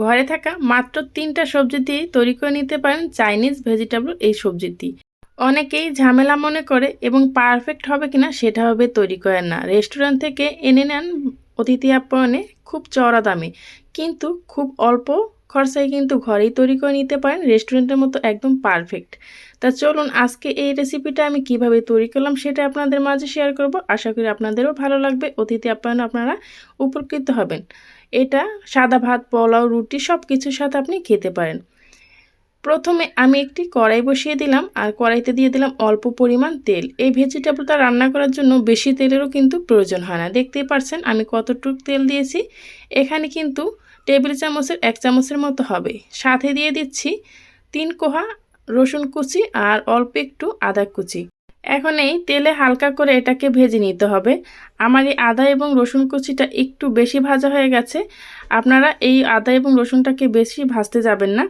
ঘরে থাকা মাত্র ৩টা সবজি দিয়ে তৈরি করে নিতে পারেন চাইনিজ ভেজিটেবল এই সবজিটি। অনেকেই ঝামেলা মনে করে এবং পারফেক্ট হবে কিনা সেটাভাবে তৈরি করেন না। রেস্টুরেন্ট থেকে এনে নেন অতিথি আপ্যায়নে খুব চড়া দামে, কিন্তু খুব অল্প খরচায় কিন্তু ঘরেই তৈরি করে নিতে পারেন রেস্টুরেন্টের মতো একদম পারফেক্ট। তা চলুন আজকে এই রেসিপিটা আমি কিভাবে তৈরি করলাম সেটা আপনাদের মাঝে শেয়ার করব। আশা করি আপনাদেরও ভালো লাগবে, অতিথি আপ্যায়নে আপনারা উপকৃত হবেন। এটা সাদা ভাত, পোলাও, রুটি সব কিছুর সাথে আপনি খেতে পারেন। প্রথমে আমি একটি কড়াই বসিয়ে দিলাম আর কড়াইতে দিয়ে দিলাম অল্প পরিমাণ তেল। এই ভেজিটেবলটা রান্না করার জন্য বেশি তেলেরও কিন্তু প্রয়োজন হয় না। দেখতেই পাচ্ছেন আমি কতটুকু তেল দিয়েছি। এখানে কিন্তু টেবিল চামচের 1 চামচের মতো হবে। সাথে দিয়ে দিচ্ছি 3 কোয়া রসুন কুচি আর অল্প একটু আদা কুচি। এখন এই তেলে হালকা করে এটাকে ভেজে নিতে হবে। আমার এই আদা এবং রসুন কুচিটা একটু বেশি ভাজা হয়ে গেছে। আপনারা এই আদা এবং রসুনটাকে বেশি ভাজতে যাবেন না।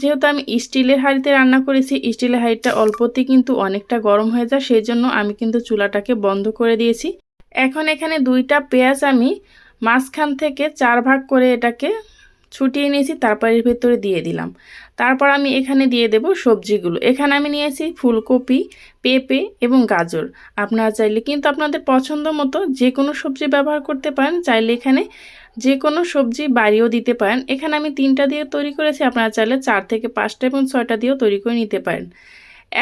যেহেতু আমি স্টিলের হাঁড়িতে রান্না করেছি, স্টিলের হাঁড়িটা অল্পতেই কিন্তু অনেকটা গরম হয়ে যায়, সেই জন্য আমি কিন্তু চুলাটাকে বন্ধ করে দিয়েছি। এখন এখানে 2টা পেঁয়াজ আমি মাঝখান থেকে 4 ভাগ করে এটাকে ছুটিয়ে নিয়েছি, তারপর এর ভেতরে দিয়ে দিলাম। তারপর আমি এখানে দিয়ে দেব সবজিগুলো। এখানে আমি নিয়েছি ফুলকপি, পেঁপে এবং গাজর। আপনারা চাইলে কিন্তু আপনাদের পছন্দ মতো যে কোনো সবজি ব্যবহার করতে পারেন, চাইলে এখানে যে কোনো সবজি বাড়িয়েও দিতে পারেন। এখানে আমি 3টা দিয়ে তৈরি করেছি, আপনারা চাইলে 4 থেকে 5টা এবং 6টা দিয়েও তৈরি করে নিতে পারেন।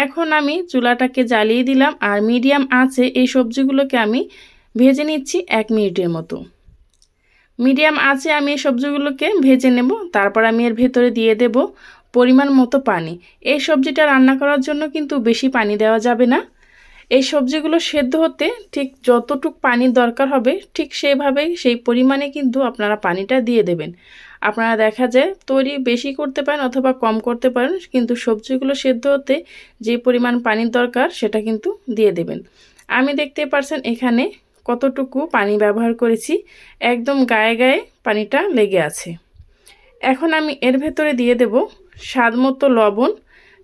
এখন আমি চুলাটাকে জ্বালিয়ে দিলাম আর মিডিয়াম আঁচে এই সবজিগুলোকে আমি ভেজে নিচ্ছি 1 মিনিটের মতো। মিডিয়াম আঁচে আমি এই সবজিগুলোকে ভেজে নেব। তারপর আমি এর ভেতরে দিয়ে দেব পরিমাণ মতো পানি। এই সবজিটা রান্না করার জন্য কিন্তু বেশি পানি দেওয়া যাবে না। এই সবজিগুলো সেদ্ধ হতে ঠিক যতটুক পানির দরকার হবে ঠিক সেভাবেই সেই পরিমাণে কিন্তু আপনারা পানিটা দিয়ে দেবেন। আপনারা দেখা যায় তৈরি বেশি করতে পারেন অথবা কম করতে পারেন, কিন্তু সবজিগুলো সেদ্ধ হতে যে পরিমাণ পানির দরকার সেটা কিন্তু দিয়ে দেবেন। আমি দেখতে পারছেন এখানে কতটুকু পানি ব্যবহার করেছি, একদম গায়ে গায়ে পানিটা লেগে আছে। এখন আমি এর ভেতরে দিয়ে দেব স্বাদ মতো লবণ,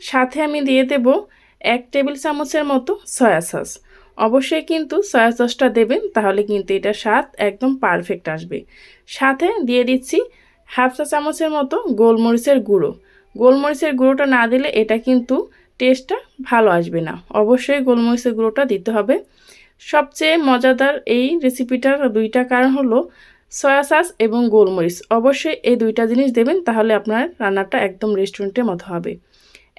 সাথে আমি দিয়ে দেব 1 টেবিল চামচের মতো সয়া সস। অবশ্যই কিন্তু সয়া সসটা দেবেন, তাহলে কিন্তু এটা স্বাদ একদম পারফেক্ট আসবে। সাথে দিয়ে দিচ্ছি 1/2 চা চামচের মতো গোলমরিচের গুঁড়ো। গোলমরিচের গুঁড়োটা না দিলে এটা কিন্তু টেস্টটা ভালো আসবে না, অবশ্যই গোলমরিচের গুঁড়োটা দিতে হবে। সবচেয়ে মজাদার এই রেসিপিটার 2টা কারণ হলো সয়া সস এবং গোলমরিচ। অবশ্যই এই 2টা জিনিস দেবেন, তাহলে আপনার রান্নাটা একদম রেস্টুরেন্টের মতো হবে।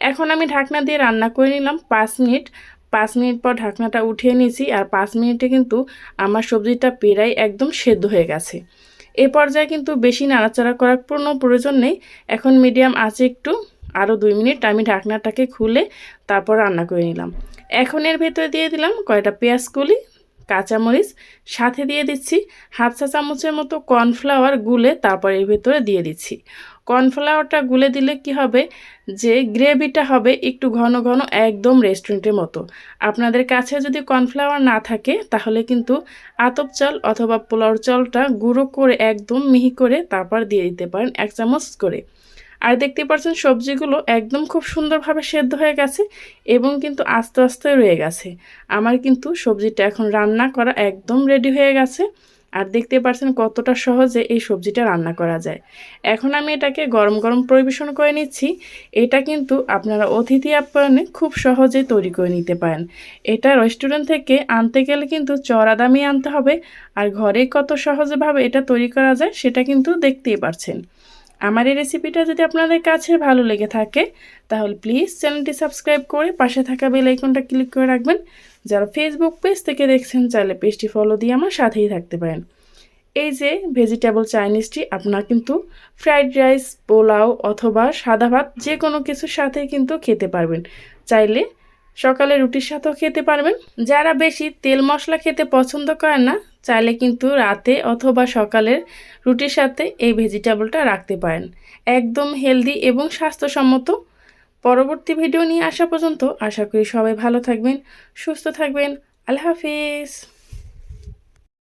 এখন আমি ঢাকনা দিয়ে রান্না করে নিলাম 5 মিনিট। 5 মিনিট পর ঢাকনাটা উঠিয়ে নিয়েছি আর 5 মিনিটে কিন্তু আমার সবজিটা প্রায় একদম সেদ্ধ হয়ে গেছে। এ পর্যায়ে কিন্তু বেশি নাড়াচাড়া করার কোনো প্রয়োজন নেই। এখন মিডিয়াম আঁচে একটু আরও 2 মিনিট আমি ঢাকনাটাকে খুলে তারপর রান্না করে নিলাম। এখন এর ভেতরে দিয়ে দিলাম কয়টা পেঁয়াজ কলি, কাঁচামরিচ, সাথে দিয়ে দিচ্ছি 1/2 চা চামচের মতো কর্নফ্লাওয়ার গুলে তারপর এর ভেতরে দিয়ে দিচ্ছি। কর্নফ্লাওয়ারটা গুলে দিলে কি হবে, যে গ্রেভিটা হবে একটু ঘন ঘন, একদম রেস্টুরেন্টের মতো। আপনাদের কাছে যদি কর্নফ্লাওয়ার না থাকে তাহলে কিন্তু আতপ চাল অথবা পোলাওর চালটা গুঁড়ো করে একদম মিহি করে তারপর দিয়ে দিতে পারেন 1 চামচ করে। আর দেখতে পাচ্ছেন সবজিগুলো একদম খুব সুন্দরভাবে সেদ্ধ হয়ে গেছে এবং কিন্তু আস্তে আস্তে রয়ে গেছে। আমার কিন্তু সবজিটা এখন রান্না করা একদম রেডি হয়ে গেছে। আর দেখতে পাচ্ছেন কতটা সহজে এই সবজিটা রান্না করা যায়। এখন আমি এটাকে গরম গরম পরিবেশন করে নিচ্ছি। এটা কিন্তু আপনারা অতিথি আপ্যায়নে খুব সহজে তৈরি করে নিতে পারেন। এটা রেস্টুরেন্ট থেকে আনতে গেলে কিন্তু চড়া দামে আনতে হবে, আর ঘরে কত সহজভাবে এটা তৈরি করা যায় সেটা কিন্তু দেখতেই পাচ্ছেন। আমার এই রেসিপিটা যদি আপনাদের কাছে ভালো লেগে থাকে তাহলে প্লিজ চ্যানেলটি সাবস্ক্রাইব করে পাশে থাকা বেল আইকনটা ক্লিক করে রাখবেন। যারা ফেসবুক পেজ থেকে দেখছেন চাইলে পেজটি ফলো দিয়ে আমার সাথেই থাকতে পারেন। এই যে ভেজিটেবল চাইনিজটি আপনারা কিন্তু ফ্রাইড রাইস, পোলাও অথবা সাদা ভাত যে কোনো কিছুর সাথেই কিন্তু খেতে পারবেন। চাইলে সকালে রুটির সাথেও খেতে পারবেন। যারা বেশি তেল মশলা খেতে পছন্দ করেন না, চাইলে কিন্তু রাতে অথবা সকালের রুটির সাথে এই ভেজিটেবলটা রাখতে পারেন। একদম হেলদি এবং স্বাস্থ্যসম্মত। পরবর্তী ভিডিও নিয়ে আসা পর্যন্ত আশা করি সবাই ভালো থাকবেন, সুস্থ থাকবেন। আল্লাহ হাফিজ।